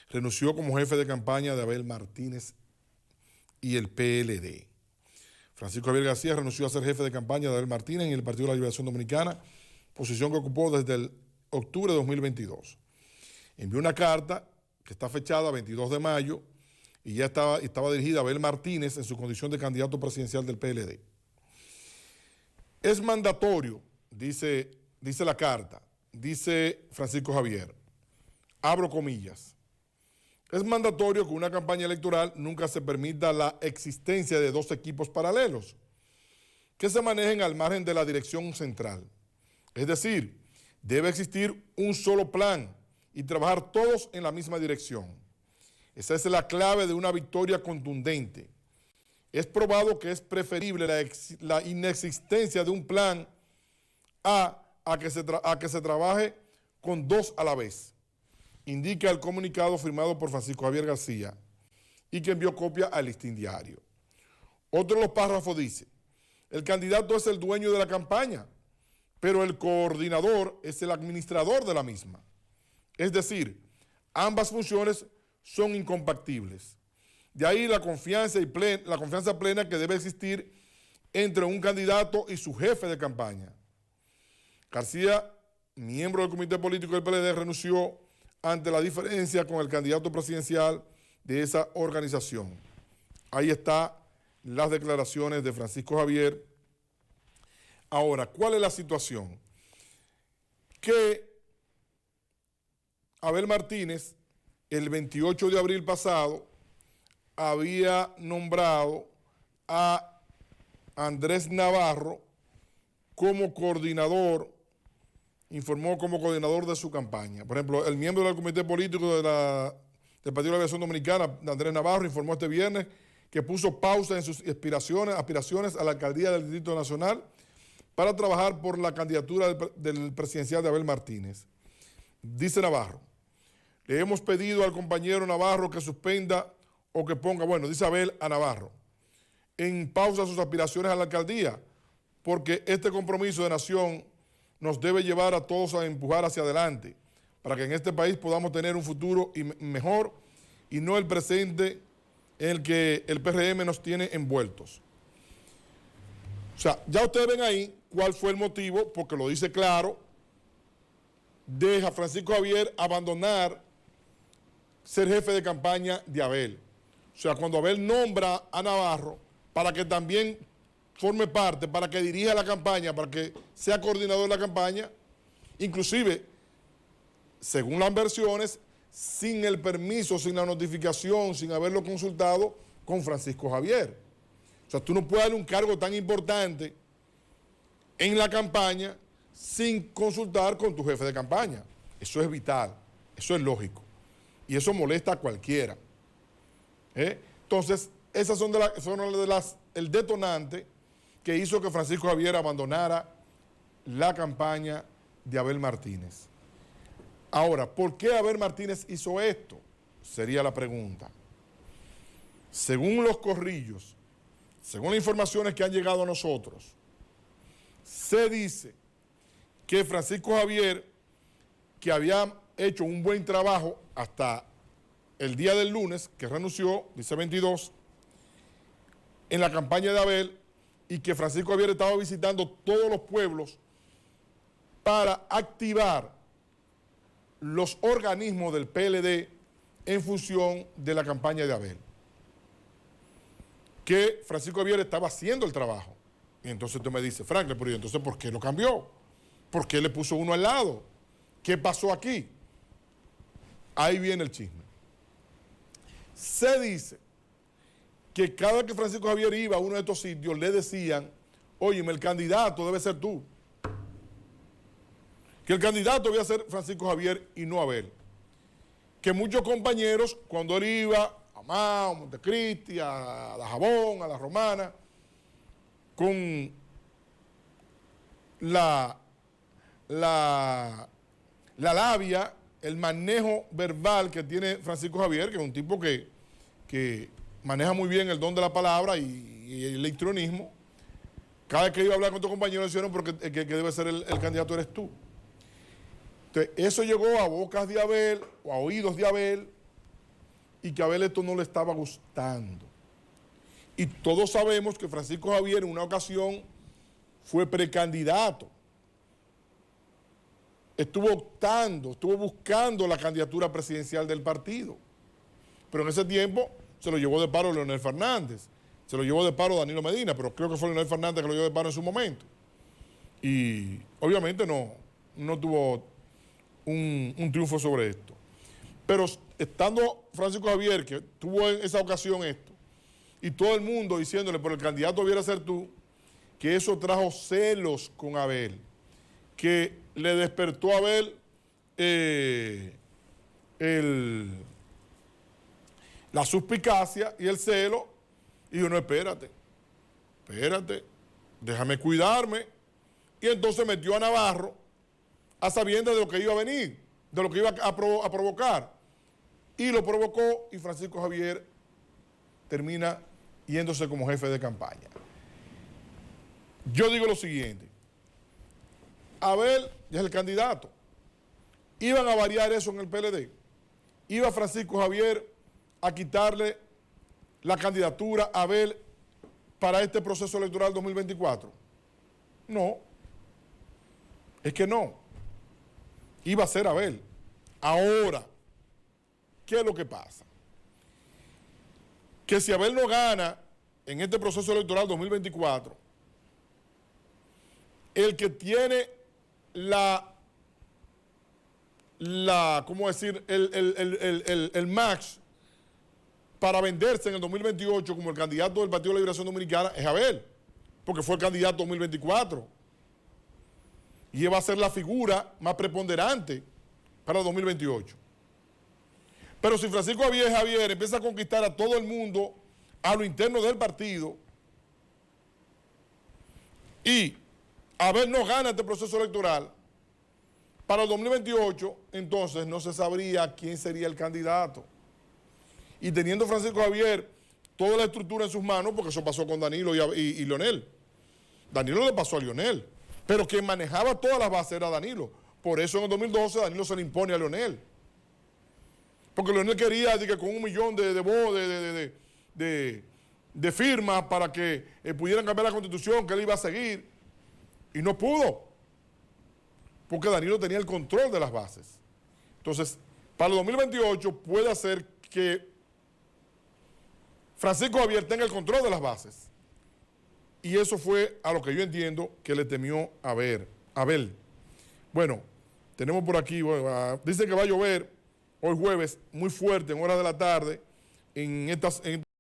renunció como jefe de campaña de Abel Martínez y el PLD. Francisco Javier García renunció a ser jefe de campaña de Abel Martínez en el Partido de la Liberación Dominicana, posición que ocupó desde el octubre de 2022. Envió una carta que está fechada 22 de mayo y ya estaba dirigida a Abel Martínez en su condición de candidato presidencial del PLD. Es mandatorio, dice la carta, dice Francisco Javier, abro comillas, es mandatorio que una campaña electoral nunca se permita la existencia de dos equipos paralelos que se manejen al margen de la dirección central. Es decir, debe existir un solo plan y trabajar todos en la misma dirección. Esa es la clave de una victoria contundente. Es probado que es preferible la inexistencia de un plan a que se trabaje con dos a la vez, indica el comunicado firmado por Francisco Javier García y que envió copia al Listín Diario. Otro de los párrafos dice, el candidato es el dueño de la campaña, pero el coordinador es el administrador de la misma. Es decir, ambas funciones son incompatibles. De ahí la confianza plena que debe existir entre un candidato y su jefe de campaña. García, miembro del comité político del PLD, renunció ante la diferencia con el candidato presidencial de esa organización. Ahí están las declaraciones de Francisco Javier. Ahora, ¿cuál es la situación? Que Abel Martínez, el 28 de abril pasado, había nombrado a Andrés Navarro como coordinador, informó como coordinador de su campaña. Por ejemplo, el miembro del comité político del Partido de la Liberación Dominicana, Andrés Navarro, informó este viernes que puso pausa en sus aspiraciones a la alcaldía del Distrito Nacional para trabajar por la candidatura del presidencial de Abel Martínez. Dice Navarro, le hemos pedido al compañero Navarro que suspenda o que ponga, bueno, dice Abel a Navarro, en pausa sus aspiraciones a la alcaldía, porque este compromiso de nación nos debe llevar a todos a empujar hacia adelante, para que en este país podamos tener un futuro mejor y no el presente en el que el PRM nos tiene envueltos. O sea, ya ustedes ven ahí cuál fue el motivo, porque lo dice claro, de Francisco Javier abandonar ser jefe de campaña de Abel. O sea, cuando Abel nombra a Navarro para que también forme parte, para que dirija la campaña, para que sea coordinador de la campaña, inclusive, según las versiones, sin el permiso, sin la notificación, sin haberlo consultado con Francisco Javier. O sea, tú no puedes darle un cargo tan importante en la campaña sin consultar con tu jefe de campaña. Eso es vital, eso es lógico. Y eso molesta a cualquiera. Entonces, esas son el detonante que hizo que Francisco Javier abandonara la campaña de Abel Martínez. Ahora, ¿por qué Abel Martínez hizo esto? Sería la pregunta. Según los corrillos, según las informaciones que han llegado a nosotros, se dice que Francisco Javier, que había hecho un buen trabajo hasta el día del lunes, que renunció, dice 22, en la campaña de Abel, y que Francisco Javier estaba visitando todos los pueblos para activar los organismos del PLD en función de la campaña de Abel. Que Francisco Javier estaba haciendo el trabajo. Y entonces tú me dices, Franklin, pero ¿y entonces por qué lo cambió? ¿Por qué le puso uno al lado? ¿Qué pasó aquí? Ahí viene el chisme. Se dice que cada que Francisco Javier iba a uno de estos sitios le decían, óyeme, el candidato debe ser tú. Que el candidato debía ser Francisco Javier y no Abel. Que muchos compañeros, cuando él iba a Mao, Montecristi, a Dajabón, a La Romana, con la labia, el manejo verbal que tiene Francisco Javier, que es un tipo que maneja muy bien el don de la palabra y el electronismo, cada vez que iba a hablar con tu compañero le dijeron porque que debe ser el candidato eres tú. Entonces, eso llegó a bocas de Abel o a oídos de Abel y que a Abel esto no le estaba gustando. Y todos sabemos que Francisco Javier en una ocasión fue precandidato. Estuvo optando, estuvo buscando la candidatura presidencial del partido. Pero en ese tiempo se lo llevó de paro Leonel Fernández, se lo llevó de paro Danilo Medina, pero creo que fue Leonel Fernández que lo llevó de paro en su momento. Y obviamente no tuvo un triunfo sobre esto. Pero estando Francisco Javier, que tuvo en esa ocasión esto, y todo el mundo diciéndole, pero el candidato debiera ser tú, que eso trajo celos con Abel, que le despertó a Abel la suspicacia y el celo, y dijo, no, espérate, déjame cuidarme. Y entonces metió a Navarro a sabiendas de lo que iba a venir, de lo que iba a provocar. Y lo provocó, y Francisco Javier termina yéndose como jefe de campaña. Yo digo lo siguiente, Abel ya es el candidato, iban a variar eso en el PLD, iba Francisco Javier a quitarle la candidatura a Abel para este proceso electoral 2024. No, es que no, iba a ser Abel. Ahora, ¿qué es lo que pasa? Que si Abel no gana en este proceso electoral 2024, el que tiene ¿cómo decir? El match para venderse en el 2028 como el candidato del Partido de la Liberación Dominicana es Abel, porque fue el candidato 2024. Y él va a ser la figura más preponderante para el 2028. Pero si Francisco Javier empieza a conquistar a todo el mundo a lo interno del partido y Abel no gana este proceso electoral, para el 2028, entonces no se sabría quién sería el candidato. Y teniendo Francisco Javier toda la estructura en sus manos, porque eso pasó con Danilo y Leonel. Danilo le pasó a Leonel, pero quien manejaba todas las bases era Danilo. Por eso en el 2012 Danilo se le impone a Leonel. Porque Leonel quería que con 1 millón de firmas para que pudieran cambiar la Constitución, que él iba a seguir, y no pudo, porque Danilo tenía el control de las bases. Entonces, para el 2028 puede hacer que Francisco Javier tenga el control de las bases. Y eso fue a lo que yo entiendo que le temió Abel. Bueno, tenemos por aquí, dice que va a llover hoy jueves muy fuerte en horas de la tarde en estas